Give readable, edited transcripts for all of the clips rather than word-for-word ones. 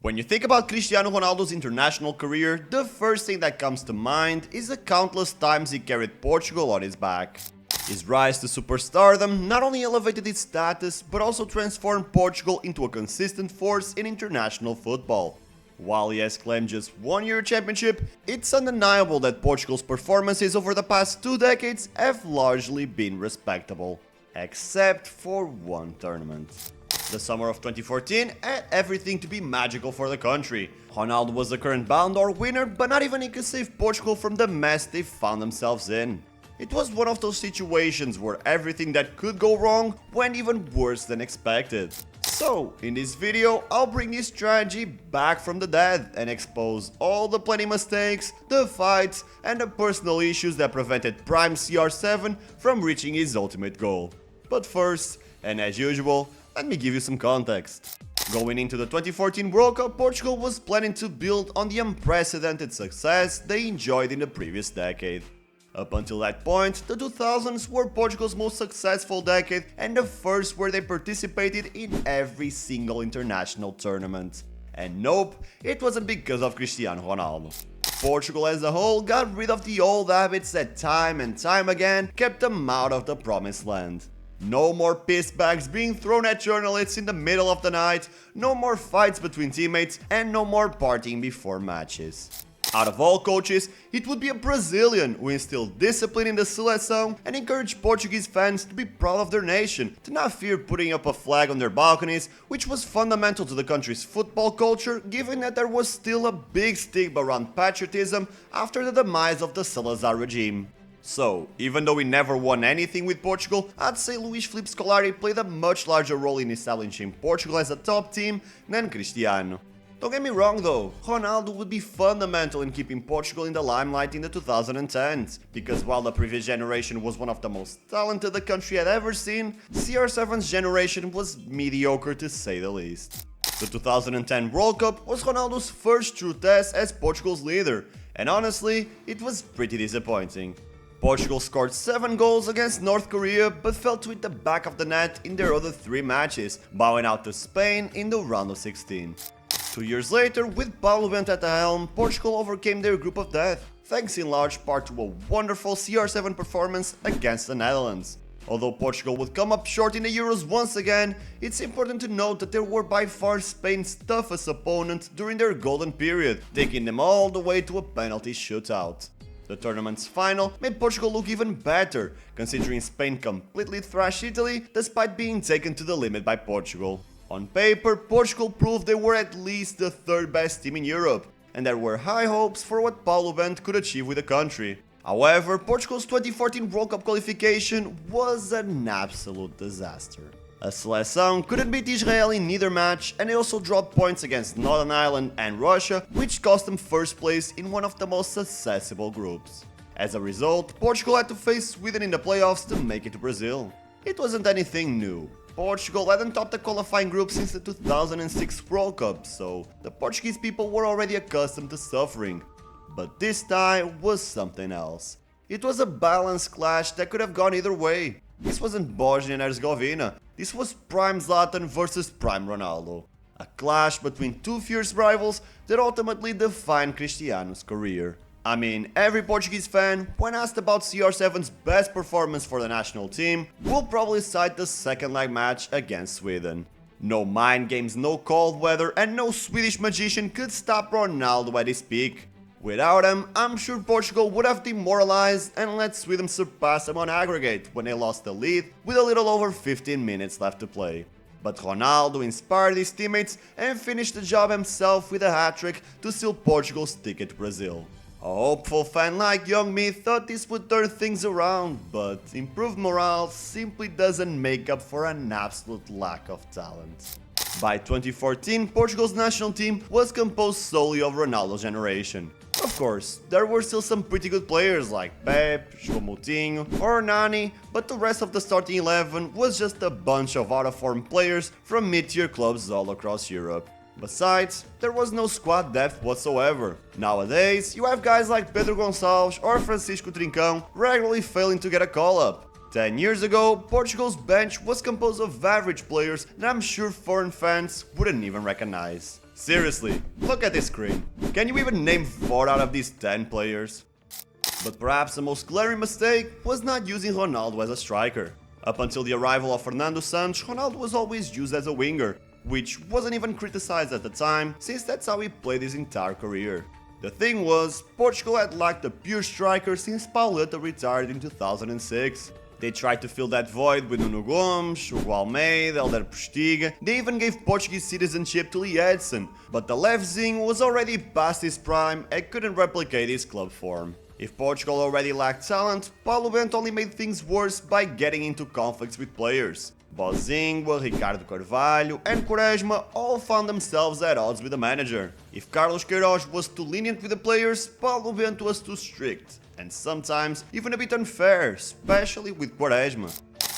When you think about Cristiano Ronaldo's international career, the first thing that comes to mind is the countless times he carried Portugal on his back. His rise to superstardom not only elevated its status, but also transformed Portugal into a consistent force in international football. While he has claimed just one Euro championship, it's undeniable that Portugal's performances over the past 2 decades have largely been respectable. Except for one tournament. The summer of 2014 had everything to be magical for the country. Ronaldo was the current Ballon winner, but not even he could save Portugal from the mess they found themselves in. It was one of those situations where everything that could go wrong went even worse than expected. So, in this video, I'll bring this strategy back from the dead and expose all the plenty mistakes, the fights, and the personal issues that prevented Prime CR7 from reaching his ultimate goal. But first, and as usual, let me give you some context. Going into the 2014 World Cup, Portugal was planning to build on the unprecedented success they enjoyed in the previous decade. Up until that point, the 2000s were Portugal's most successful decade and the first where they participated in every single international tournament. And nope, it wasn't because of Cristiano Ronaldo. Portugal as a whole got rid of the old habits that time and time again kept them out of the promised land. No more piss bags being thrown at journalists in the middle of the night, no more fights between teammates, and no more partying before matches. Out of all coaches, it would be a Brazilian who instilled discipline in the Seleção and encouraged Portuguese fans to be proud of their nation, to not fear putting up a flag on their balconies, which was fundamental to the country's football culture, given that there was still a big stigma around patriotism after the demise of the Salazar regime. So, even though we never won anything with Portugal, I'd say Luís Filipe Scolari played a much larger role in establishing Portugal as a top team than Cristiano. Don't get me wrong though, Ronaldo would be fundamental in keeping Portugal in the limelight in the 2010s, because while the previous generation was one of the most talented the country had ever seen, CR7's generation was mediocre to say the least. The 2010 World Cup was Ronaldo's first true test as Portugal's leader, and honestly, it was pretty disappointing. Portugal scored 7 goals against North Korea but fell to hit the back of the net in their other 3 matches, bowing out to Spain in the round of 16. 2 years later, with Ballon at the helm, Portugal overcame their group of death, thanks in large part to a wonderful CR7 performance against the Netherlands. Although Portugal would come up short in the Euros once again, it's important to note that they were by far Spain's toughest opponent during their golden period, taking them all the way to a penalty shootout. The tournament's final made Portugal look even better, considering Spain completely thrashed Italy despite being taken to the limit by Portugal. On paper, Portugal proved they were at least the 3rd best team in Europe, and there were high hopes for what Paulo Bento could achieve with the country. However, Portugal's 2014 World Cup qualification was an absolute disaster. A Seleção couldn't beat Israel in neither match, and they also dropped points against Northern Ireland and Russia, which cost them first place in one of the most accessible groups. As a result, Portugal had to face Sweden in the playoffs to make it to Brazil. It wasn't anything new. Portugal hadn't topped the qualifying group since the 2006 World Cup, so the Portuguese people were already accustomed to suffering. But this time was something else. It was a balanced clash that could have gone either way. This wasn't Bosnia and Herzegovina, this was Prime Zlatan versus Prime Ronaldo. A clash between 2 fierce rivals that ultimately defined Cristiano's career. I mean, every Portuguese fan, when asked about CR7's best performance for the national team, will probably cite the second leg match against Sweden. No mind games, no cold weather, and no Swedish magician could stop Ronaldo at his peak. Without him, I'm sure Portugal would have demoralized and let Sweden surpass them on aggregate when they lost the lead with a little over 15 minutes left to play. But Ronaldo inspired his teammates and finished the job himself with a hat-trick to seal Portugal's ticket to Brazil. A hopeful fan like young me thought this would turn things around, but improved morale simply doesn't make up for an absolute lack of talent. By 2014, Portugal's national team was composed solely of Ronaldo's generation. Of course, there were still some pretty good players like Pep, João Moutinho or Nani, but the rest of the starting 11 was just a bunch of out-of-form players from mid-tier clubs all across Europe. Besides, there was no squad depth whatsoever. Nowadays, you have guys like Pedro Gonçalves or Francisco Trincão regularly failing to get a call-up. 10 years ago, Portugal's bench was composed of average players that I'm sure foreign fans wouldn't even recognize. Seriously, look at this screen. Can you even name 4 out of these 10 players? But perhaps the most glaring mistake was not using Ronaldo as a striker. Up until the arrival of Fernando Santos, Ronaldo was always used as a winger, which wasn't even criticized at the time, since that's how he played his entire career. The thing was, Portugal had lacked a pure striker since Pauleta retired in 2006. They tried to fill that void with Nuno Gomes, Hugo Almeida, Helder Postiga. They even gave Portuguese citizenship to Lee Edson, but the left zing was already past his prime and couldn't replicate his club form. If Portugal already lacked talent, Paulo Bento only made things worse by getting into conflicts with players. Bozingua, Ricardo Carvalho and Quaresma all found themselves at odds with the manager. If Carlos Queiroz was too lenient with the players, Paulo Bento was too strict, and sometimes even a bit unfair, especially with Quaresma.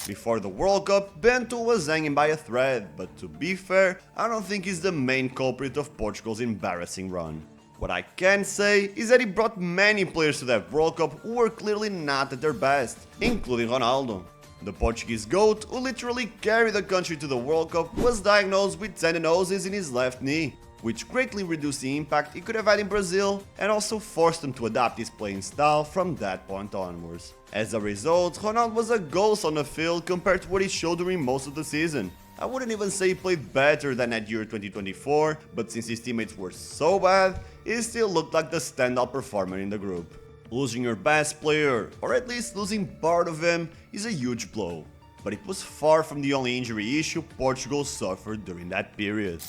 Before the World Cup, Bento was hanging by a thread, but to be fair, I don't think he's the main culprit of Portugal's embarrassing run. What I can say is that he brought many players to that World Cup who were clearly not at their best, including Ronaldo. The Portuguese GOAT, who literally carried the country to the World Cup, was diagnosed with tendinosis in his left knee, which greatly reduced the impact he could have had in Brazil and also forced him to adapt his playing style from that point onwards. As a result, Ronaldo was a ghost on the field compared to what he showed during most of the season. I wouldn't even say he played better than at Euro 2024, but since his teammates were so bad, he still looked like the standout performer in the group. Losing your best player, or at least losing part of him, is a huge blow. But it was far from the only injury issue Portugal suffered during that period.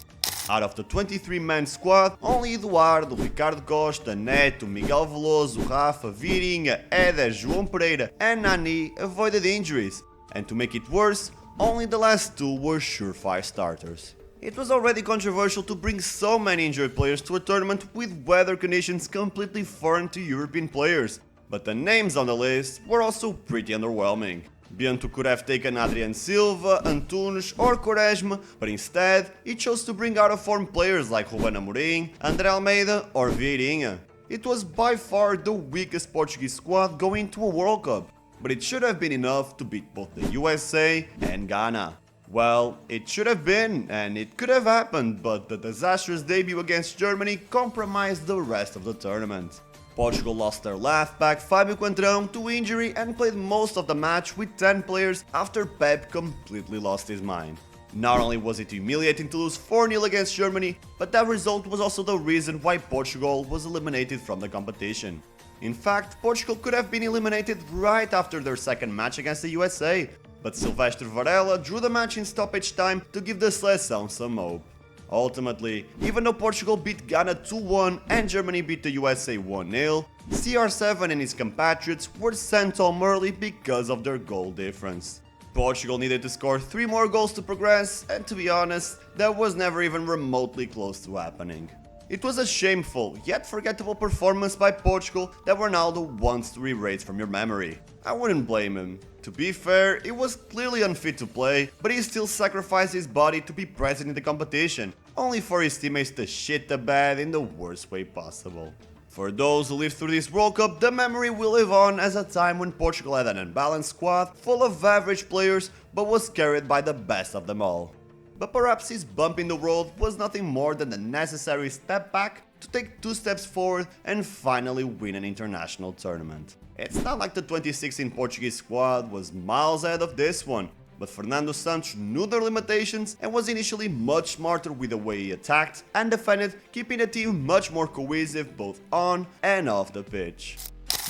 Out of the 23-man squad, only Eduardo, Ricardo Costa, Neto, Miguel Veloso, Rafa, Virinha, Éder, João Pereira and Nani avoided injuries, and to make it worse, only the last 2 were surefire starters. It was already controversial to bring so many injured players to a tournament with weather conditions completely foreign to European players, but the names on the list were also pretty underwhelming. Bento could have taken Adrian Silva, Antunes or Quaresma, but instead he chose to bring out-of-form players like Ruben Amorim, André Almeida or Vieirinha. It was by far the weakest Portuguese squad going to a World Cup, but it should have been enough to beat both the USA and Ghana. Well, it should have been, and it could have happened, but the disastrous debut against Germany compromised the rest of the tournament. Portugal lost their left back Fábio Coentrão to injury and played most of the match with 10 players after Pep completely lost his mind. Not only was it humiliating to lose 4-0 against Germany, but that result was also the reason why Portugal was eliminated from the competition. In fact, Portugal could have been eliminated right after their second match against the USA, but Silvestre Varela drew the match in stoppage time to give the Seleção some hope. Ultimately, even though Portugal beat Ghana 2-1 and Germany beat the USA 1-0, CR7 and his compatriots were sent home early because of their goal difference. Portugal needed to score 3 more goals to progress, and to be honest, that was never even remotely close to happening. It was a shameful, yet forgettable performance by Portugal that Ronaldo wants to erase from your memory. I wouldn't blame him. To be fair, he was clearly unfit to play, but he still sacrificed his body to be present in the competition, only for his teammates to shit the bed in the worst way possible. For those who lived through this World Cup, the memory will live on as a time when Portugal had an unbalanced squad full of average players, but was carried by the best of them all. But perhaps his bump in the road was nothing more than the necessary step back to take 2 steps forward and finally win an international tournament. It's not like the 2016 Portuguese squad was miles ahead of this one, but Fernando Santos knew their limitations and was initially much smarter with the way he attacked and defended, keeping the team much more cohesive both on and off the pitch.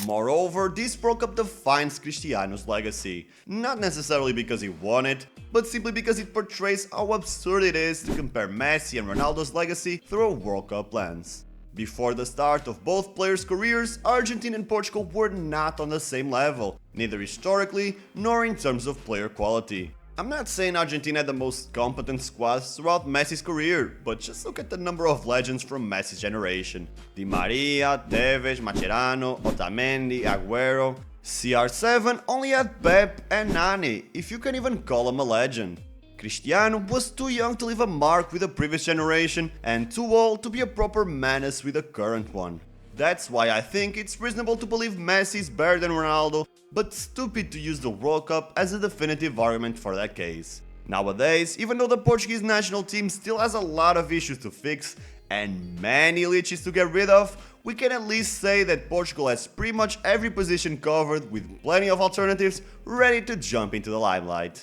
Moreover, this World Cup defines Cristiano's legacy, not necessarily because he won it, but simply because it portrays how absurd it is to compare Messi and Ronaldo's legacy through a World Cup lens. Before the start of both players' careers, Argentina and Portugal were not on the same level, neither historically nor in terms of player quality. I'm not saying Argentina had the most competent squads throughout Messi's career, but just look at the number of legends from Messi's generation. Di Maria, Tevez, Mascherano, Otamendi, Agüero. CR7 only had Pep and Nani, if you can even call him a legend. Cristiano was too young to leave a mark with the previous generation and too old to be a proper menace with the current one. That's why I think it's reasonable to believe Messi is better than Ronaldo, but stupid to use the World Cup as a definitive argument for that case. Nowadays, even though the Portuguese national team still has a lot of issues to fix and many leeches to get rid of, we can at least say that Portugal has pretty much every position covered with plenty of alternatives ready to jump into the limelight.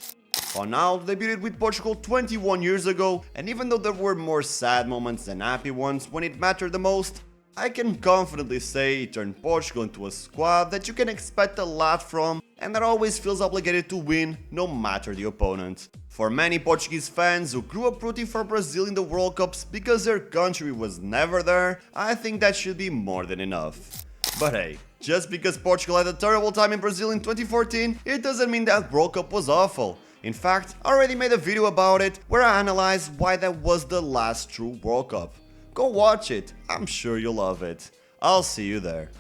Ronaldo debuted with Portugal 21 years ago, and even though there were more sad moments than happy ones when it mattered the most, I can confidently say he turned Portugal into a squad that you can expect a lot from and that always feels obligated to win no matter the opponent. For many Portuguese fans who grew up rooting for Brazil in the World Cups because their country was never there, I think that should be more than enough. But hey, just because Portugal had a terrible time in Brazil in 2014, it doesn't mean that World Cup was awful. In fact, I already made a video about it where I analyzed why that was the last true World Cup. Go watch it, I'm sure you'll love it. I'll see you there.